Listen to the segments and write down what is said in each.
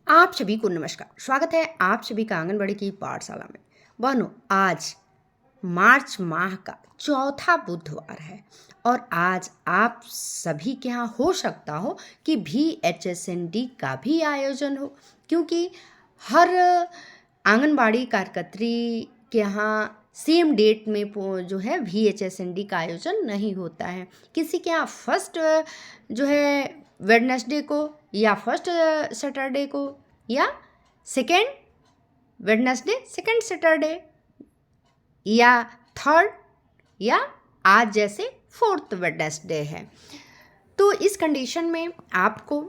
आप सभी को नमस्कार। स्वागत है आप सभी का आंगनबाड़ी की पाठशाला में। बहनों, आज मार्च माह का चौथा बुधवार है और आज आप सभी के यहाँ हो सकता हो कि VHSND का भी आयोजन हो, क्योंकि हर आंगनबाड़ी कार्यकर्त्री के यहाँ सेम डेट में जो है VHSND का आयोजन नहीं होता है। किसी के यहाँ फर्स्ट जो है वेडनेसडे को, या फर्स्ट सैटरडे को, या सेकेंड वेडनेसडे सेकेंड सैटरडे, या थर्ड, या आज जैसे फोर्थ वेडनेसडे है। तो इस कंडीशन में आपको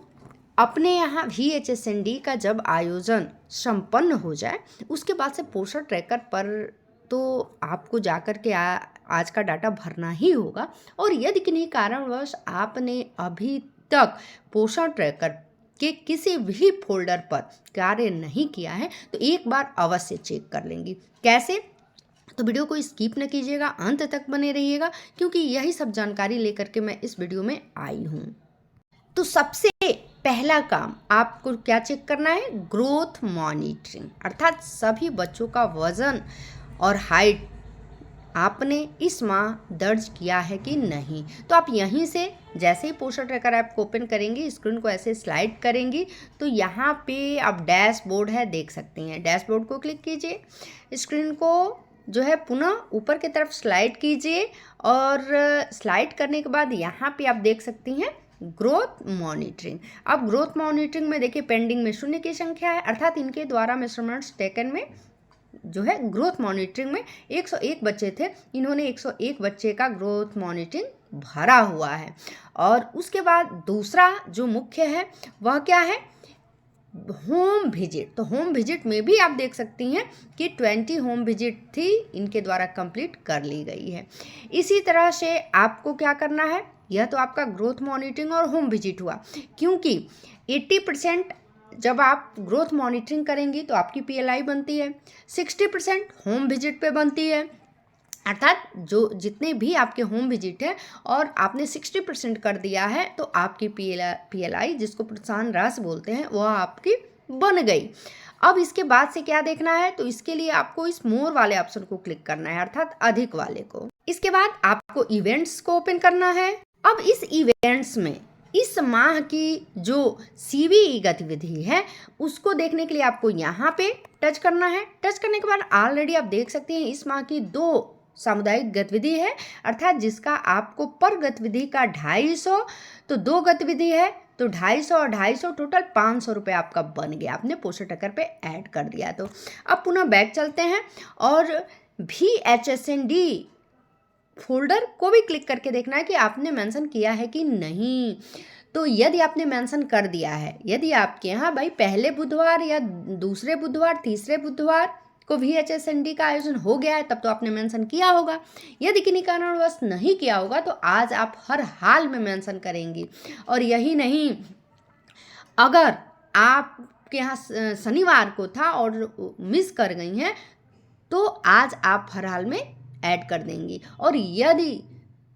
अपने यहाँ VHSND का जब आयोजन संपन्न हो जाए उसके बाद से पोषण ट्रैकर पर तो आपको जाकर के आज का डाटा भरना ही होगा। और यदि किन्हीं कारणवश आपने अभी तक पोषण ट्रैकर के किसी भी फोल्डर पर कार्य नहीं किया है तो एक बार अवश्य चेक कर लेंगे। कैसे? तो वीडियो को स्किप न कीजिएगा, अंत तक बने रहिएगा, क्योंकि यही सब जानकारी लेकर के मैं इस वीडियो में आई हूँ। तो सबसे पहला काम आपको क्या चेक करना है? ग्रोथ मॉनिटरिंग, अर्थात सभी बच्चों का वजन और हाइट आपने इस माह दर्ज किया है कि नहीं। तो आप यहीं से जैसे ही पोषण ट्रैकर ऐप को ओपन करेंगी, स्क्रीन को ऐसे स्लाइड करेंगी तो यहाँ पे आप डैशबोर्ड है देख सकती हैं। डैशबोर्ड को क्लिक कीजिए, स्क्रीन को जो है पुनः ऊपर की तरफ स्लाइड कीजिए और स्लाइड करने के बाद यहाँ पे आप देख सकती हैं ग्रोथ मॉनिटरिंग। अब ग्रोथ मॉनिटरिंग में देखिए पेंडिंग में 0 की संख्या है, अर्थात इनके द्वारा मेजरमेंट्स टेकन में जो है ग्रोथ मॉनिटरिंग में 101 बच्चे थे, इन्होंने 101 बच्चे का ग्रोथ मॉनिटरिंग भरा हुआ है। और उसके बाद दूसरा जो मुख्य है वह क्या है? Home visit. तो होम विजिट में भी आप देख सकती हैं कि 20 होम विजिट थी, इनके द्वारा कंप्लीट कर ली गई है। इसी तरह से आपको क्या करना है? यह तो आपका ग्रोथ मॉनिटरिंग और होम विजिट हुआ, क्योंकि 80% जब आप ग्रोथ मॉनिटरिंग करेंगी तो आपकी PLI बनती है, 60% होम विजिट पे बनती है, अर्थात जो जितने भी आपके होम विजिट है और आपने 60% कर दिया है तो आपकी PLI जिसको प्रोत्साहन राशि बोलते हैं वह आपकी बन गई। अब इसके बाद से क्या देखना है? तो इसके लिए आपको इस मोर वाले ऑप्शन को क्लिक करना है, अर्थात अधिक वाले को। इसके बाद आपको इवेंट्स को ओपन करना है। अब इस इवेंट्स में इस माह की जो CBE गतिविधि है उसको देखने के लिए आपको यहाँ पे टच करना है। टच करने के बाद ऑलरेडी आप देख सकते हैं इस माह की 2 सामुदायिक गतिविधि है, अर्थात जिसका आपको पर गतिविधि का 250, तो 2 गतिविधि है तो 250 और 250 टोटल 500 रुपये आपका बन गया, आपने पोषण ट्रैकर पे ऐड कर दिया। तो अब पुनः बैक चलते हैं और VHSND फोल्डर को भी क्लिक करके देखना है कि आपने मेंशन किया है कि नहीं। तो यदि आपने मेंशन कर दिया है, यदि आपके यहाँ भाई पहले बुधवार या दूसरे बुधवार, तीसरे बुधवार को VHSND का आयोजन हो गया है तब तो आपने मेंशन किया होगा। यदि किन्हीं कारणवश नहीं किया होगा तो आज आप हर हाल में मेंशन करेंगी। और यही नहीं, अगर आपके यहाँ शनिवार को था और मिस कर गई हैं तो आज आप हर हाल में ऐड कर देंगी। और यदि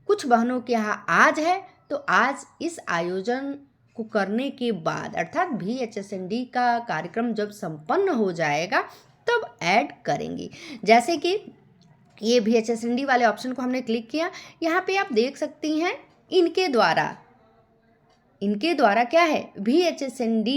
कुछ बहनों के यहाँ आज है तो आज इस आयोजन को करने के बाद, अर्थात VHSND का कार्यक्रम जब संपन्न हो जाएगा तब ऐड करेंगी। जैसे कि ये VHSND वाले ऑप्शन को हमने क्लिक किया, यहाँ पे आप देख सकती हैं इनके द्वारा क्या है? VHSND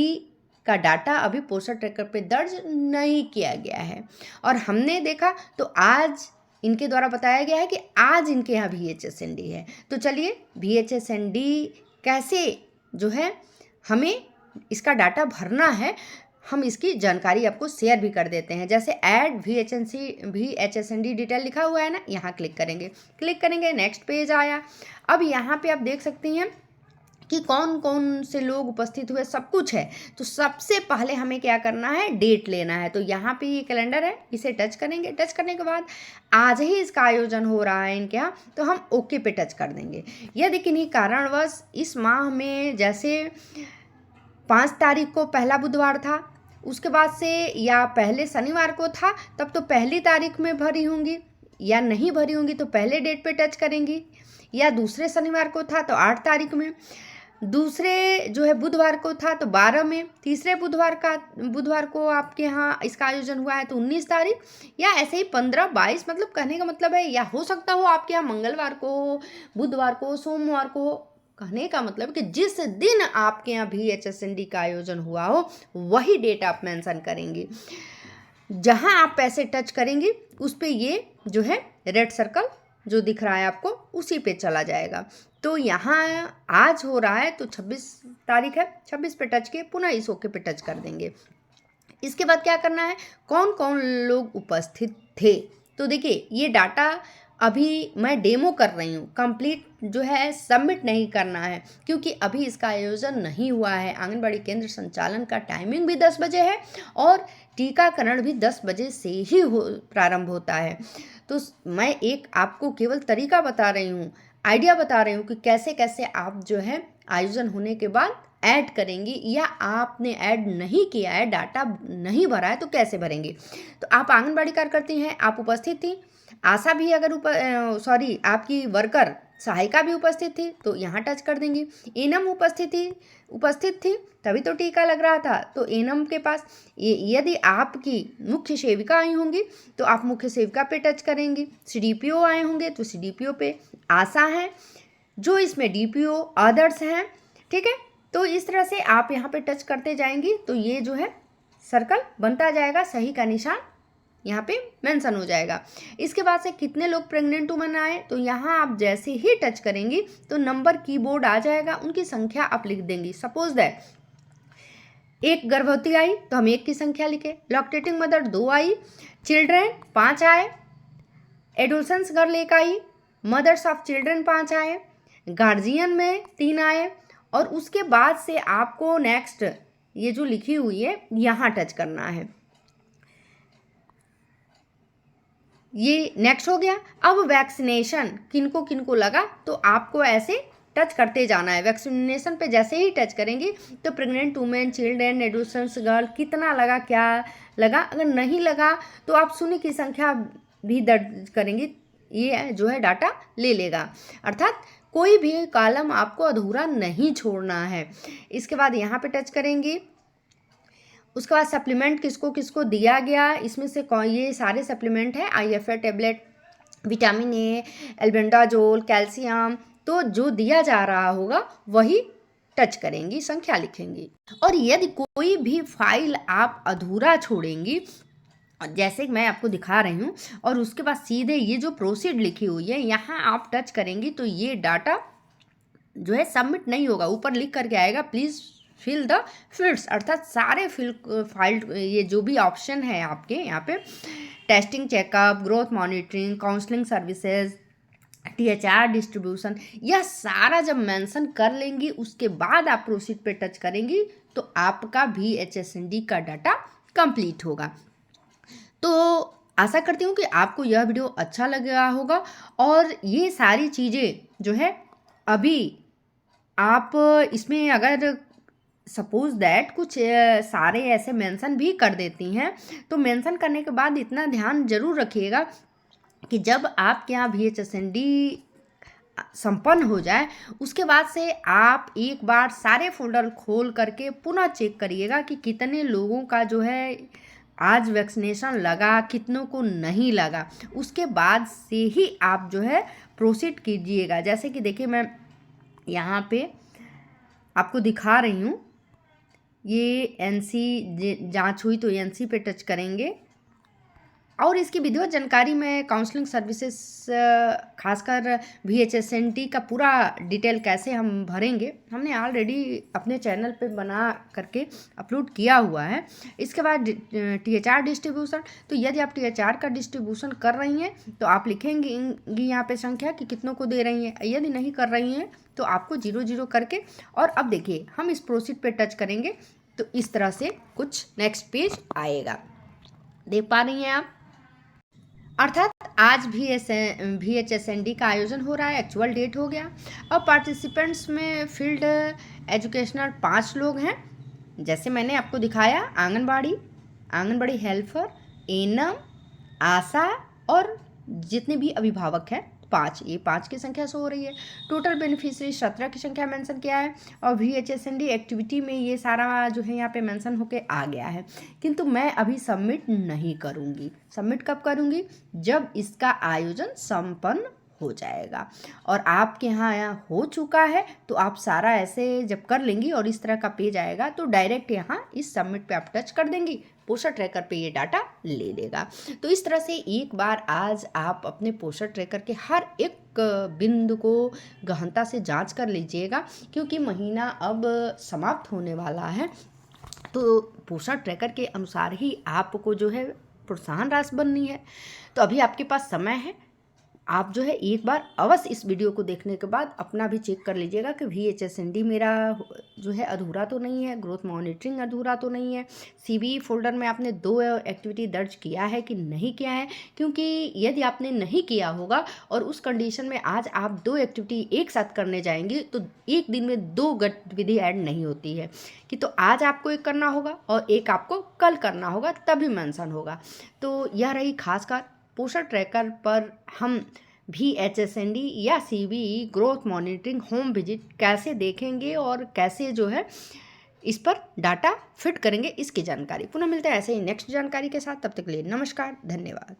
का डाटा अभी पोषण ट्रैकर पे दर्ज नहीं किया गया है। और हमने देखा तो आज इनके द्वारा बताया गया है कि आज इनके यहाँ VHSND है। तो चलिए VHSND कैसे जो है हमें इसका डाटा भरना है, हम इसकी जानकारी आपको शेयर भी कर देते हैं। जैसे ऐड VHSND डिटेल लिखा हुआ है ना, यहाँ क्लिक करेंगे, नेक्स्ट पेज आया। अब यहाँ पे आप देख सकती हैं कि कौन कौन से लोग उपस्थित हुए, सब कुछ है। तो सबसे पहले हमें क्या करना है? डेट लेना है। तो यहाँ पे ये कैलेंडर है, इसे टच करेंगे। टच करने के बाद आज ही इसका आयोजन हो रहा है इनके यहाँ, तो हम ओके पे टच कर देंगे। यदि किन्हीं कारणवश इस माह में जैसे 5 तारीख को पहला बुधवार था, उसके बाद से या पहले शनिवार को था तब तो पहली तारीख में भरी होंगी, या नहीं भरी होंगी तो पहले डेट पे टच करेंगी, या दूसरे शनिवार को था तो 8 तारीख में, दूसरे जो है बुधवार को था तो 12 में, तीसरे बुधवार को आपके यहाँ इसका आयोजन हुआ है तो 19 तारीख, या ऐसे ही 15, 22, मतलब कहने का मतलब है या हो सकता हो आपके यहाँ मंगलवार को हो, बुधवार को हो, सोमवार को हो। कहने का मतलब कि जिस दिन आपके यहाँ VHSND का आयोजन हुआ हो वही डेट आप मेंशन करेंगे। जहां आप पैसे टच करेंगे उस पे ये जो है रेड सर्कल जो दिख रहा है आपको उसी पे चला जाएगा। तो यहाँ आज हो रहा है तो 26 तारीख है, 26 पे टच किए, पुनः इस ओके पे टच कर देंगे। इसके बाद क्या करना है, कौन कौन लोग उपस्थित थे। तो देखिए ये डाटा अभी मैं डेमो कर रही हूँ, कंप्लीट जो है सबमिट नहीं करना है क्योंकि अभी इसका आयोजन नहीं हुआ है। आंगनबाड़ी केंद्र संचालन का टाइमिंग भी 10 बजे है और टीकाकरण भी 10 बजे से ही प्रारंभ होता है। तो मैं एक आपको केवल तरीका बता रही हूँ, आइडिया बता रही हूँ कि कैसे कैसे आप जो है आयोजन होने के बाद ऐड करेंगी, या आपने ऐड नहीं किया है, डाटा नहीं भरा है तो कैसे भरेंगे। तो आप आंगनबाड़ी कार्यकर्ती हैं, आप उपस्थित थी, आशा भी अगर आपकी वर्कर सहायिका भी उपस्थित थी तो यहाँ टच कर देंगी। एनम उपस्थित थी तभी तो टीका लग रहा था, तो एनम के पास यदि आपकी मुख्य सेविका आई होंगी तो आप मुख्य सेविका पे टच करेंगी। CDPO आए होंगे तो CDPO पे। आशा है जो इसमें DPO अदर्स हैं, ठीक है। तो इस तरह से आप यहाँ पे टच करते जाएंगी तो ये जो है सर्कल बनता जाएगा, सही का निशान यहाँ पे मेंशन हो जाएगा। इसके बाद से कितने लोग प्रेग्नेंट वुमेन आए तो यहाँ आप जैसे ही टच करेंगी तो नंबर कीबोर्ड आ जाएगा, उनकी संख्या आप लिख देंगी। सपोज दैट एक गर्भवती आई तो हम 1 की संख्या लिखे, लैक्टेटिंग मदर 2 आई, चिल्ड्रेन 5 आए, एडोलसेंस गर्ल 1 आई, मदर्स ऑफ चिल्ड्रेन 5 आए, गार्जियन में 3 आए, और उसके बाद से आपको नेक्स्ट ये जो लिखी हुई है यहाँ टच करना है। ये नेक्स्ट हो गया। अब वैक्सीनेशन किनको किनको लगा तो आपको ऐसे टच करते जाना है। वैक्सीनेशन पे जैसे ही टच करेंगे तो pregnant women, children, adolescence girl कितना लगा, क्या लगा, अगर नहीं लगा तो आप शून्य की संख्या भी दर्ज करेंगे, ये जो है डाटा ले लेगा। अर्थात कोई भी कॉलम आपको अधूरा नहीं छोड़ना है। इसके बाद यहाँ पे टच करेंगे। उसके बाद सप्लीमेंट किसको किसको दिया गया, इसमें से ये सारे सप्लीमेंट हैं, IFA tablet, vitamin A, albendazole, calcium, तो जो दिया जा रहा होगा वही टच करेंगी, संख्या लिखेंगी। और यदि कोई भी फाइल आप अधूरा छोड़ेंगी, जैसे मैं आपको दिखा रही हूँ, और उसके बाद सीधे ये जो प्रोसीड लिखी हुई है यहाँ आप टच करेंगी तो ये डाटा जो है सबमिट नहीं होगा। ऊपर लिख करके आएगा प्लीज़ फिल द फील्ड्स, अर्थात सारे फाइल ये जो भी ऑप्शन है आपके यहाँ पे, testing, checkup, growth monitoring, counselling services, THR distribution, यह सारा जब मेंशन कर लेंगी उसके बाद आप प्रोसीड पे टच करेंगी तो आपका VHSND का डाटा कंप्लीट होगा। तो आशा करती हूँ कि आपको यह वीडियो अच्छा लगा होगा, और ये सारी चीज़ें जो है अभी आप इसमें अगर सपोज दैट कुछ सारे ऐसे मेंशन भी कर देती हैं तो मेंशन करने के बाद इतना ध्यान जरूर रखिएगा कि जब आपके यहाँ VHSND संपन्न हो जाए उसके बाद से आप एक बार सारे फोल्डर खोल करके पुनः चेक करिएगा कि कितने लोगों का जो है आज वैक्सीनेशन लगा, कितनों को नहीं लगा। उसके बाद से ही आप जो है प्रोसीड कीजिएगा। जैसे कि देखिए मैं यहाँ पे आपको दिखा रही हूँ, ये NC जांच हुई तो NC पे टच करेंगे, और इसकी विधिवत जानकारी में काउंसलिंग सर्विसेज खासकर VHSND का पूरा डिटेल कैसे हम भरेंगे हमने ऑलरेडी अपने चैनल पे बना करके अपलोड किया हुआ है। इसके बाद THR डिस्ट्रीब्यूशन, तो यदि आप THR का डिस्ट्रीब्यूशन कर रही हैं तो आप लिखेंगी यहाँ पे संख्या कि कितनों को दे रही हैं, यदि नहीं कर रही हैं तो आपको 0 करके। और अब देखिए हम इस प्रोसीड पे टच करेंगे तो इस तरह से कुछ नेक्स्ट पेज आएगा, देख पा रही हैं आप। अर्थात आज भी VHSND का आयोजन हो रहा है, एक्चुअल डेट हो गया। अब पार्टिसिपेंट्स में फील्ड एजुकेशनल 5 लोग हैं, जैसे मैंने आपको दिखाया, आंगनबाड़ी हेल्पर, एनम, आशा और जितने भी अभिभावक हैं 5, ये 5 की संख्या शो हो रही है। टोटल बेनिफिशियरी 17 की संख्या मेंशन किया है और VHSND एक्टिविटी में ये सारा जो है यहाँ पे मेंशन होके आ गया है। किंतु मैं अभी सबमिट नहीं करूँगी। सबमिट कब करूँगी? जब इसका आयोजन संपन्न हो जाएगा। और आपके यहाँ हो चुका है तो आप सारा ऐसे जब कर लेंगी और इस तरह का पेज आएगा तो डायरेक्ट यहाँ इस सबमिट पे आप टच कर देंगी, पोस्टर ट्रैकर पे ये डाटा ले लेगा। तो इस तरह से एक बार आज आप अपने पोस्टर ट्रैकर के हर एक बिंदु को गहनता से जांच कर लीजिएगा, क्योंकि महीना अब समाप्त होने वाला है। तो पोस्टर ट्रैकर के अनुसार ही आपको जो है प्रोत्साहन राशि बननी है। तो अभी आपके पास समय है, आप जो है एक बार अवश्य इस वीडियो को देखने के बाद अपना भी चेक कर लीजिएगा कि VHSND मेरा जो है अधूरा तो नहीं है, ग्रोथ मॉनिटरिंग अधूरा तो नहीं है, CBE फोल्डर में आपने 2 एक्टिविटी दर्ज किया है कि नहीं किया है। क्योंकि यदि आपने नहीं किया होगा और उस कंडीशन में आज आप 2 एक्टिविटी एक साथ करने जाएंगे तो एक दिन में 2 गतिविधि ऐड नहीं होती है कि तो आज आपको एक करना होगा और एक आपको कल करना होगा, तभी मेंशन होगा। तो यह रही खासकर पोस्टर ट्रैकर पर हम VHSND या CBE growth monitoring home visit कैसे देखेंगे और कैसे जो है इस पर डाटा फिट करेंगे, इसकी जानकारी। पुनः मिलते हैं ऐसे ही नेक्स्ट जानकारी के साथ। तब तक के लिए नमस्कार, धन्यवाद।